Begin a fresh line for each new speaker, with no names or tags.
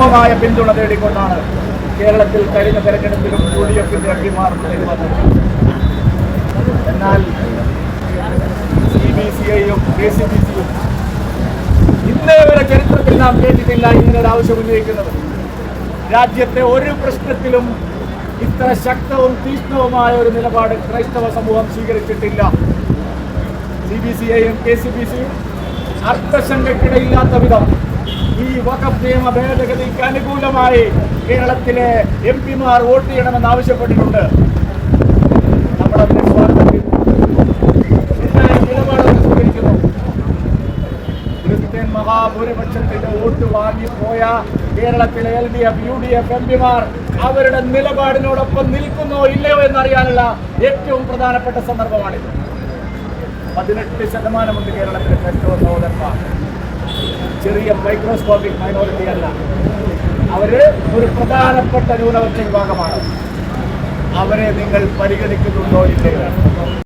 ശക്തമായ പിന്തുണ തേടിക്കൊണ്ടാണ് കേരളത്തിൽ കഴിഞ്ഞ തെരഞ്ഞെടുപ്പിലും UDF-ന്റെ എംപിമാർ വന്നത്. എന്നാൽ CBCI-യും KCBC-യും ഇന്നേ വരെ ചരിത്രത്തിൽ നാം കേട്ടിട്ടില്ല ഇങ്ങനൊരു ആവശ്യം ഉന്നയിക്കുന്നത്. രാജ്യത്തെ ഒരു പ്രശ്നത്തിലും ഇത്ര ശക്തവും തീക്ഷ്ണവുമായ ഒരു നിലപാട് ക്രൈസ്തവ സമൂഹം സ്വീകരിച്ചിട്ടില്ല. CBCI-യും KCBC-യും അർത്ഥശങ്കയ്ക്കിടയില്ലാത്ത വിധം ഈ വഖഫ് നിയമ ഭേദഗതിക്ക് അനുകൂലമായി കേരളത്തിലെ എംപിമാർ വോട്ട് ചെയ്യണമെന്ന് ആവശ്യപ്പെട്ടിട്ടുണ്ട്. നമ്മളതിനെ സ്വാഗതം ചെയ്യുന്നു. നിലപാട് സ്വീകരിക്കുന്നു. ക്രിസ്ത്യൻ മഹാഭൂരിപക്ഷത്തിന്റെ വോട്ട് വാങ്ങിപ്പോയ കേരളത്തിലെ LDF, UDF എംപിമാർ അവരുടെ നിലപാടിനോടൊപ്പം നിൽക്കുന്നോ ഇല്ലയോ എന്നറിയാനുള്ള ഏറ്റവും പ്രധാനപ്പെട്ട സന്ദർഭമാണിത്. 18% കേരളത്തിലെ ക്രൈസ്തവ സഹോദരന്മാർ. ചെറിയ മൈക്രോസ്കോപ്പിക് മൈനോറിറ്റി അല്ല, അവര് ഒരു പ്രധാനപ്പെട്ട ന്യൂനപക്ഷ വിഭാഗമാണ്. അവരെ നിങ്ങൾ പരിഗണിക്കുന്നുണ്ടോ ഇല്ലയോ?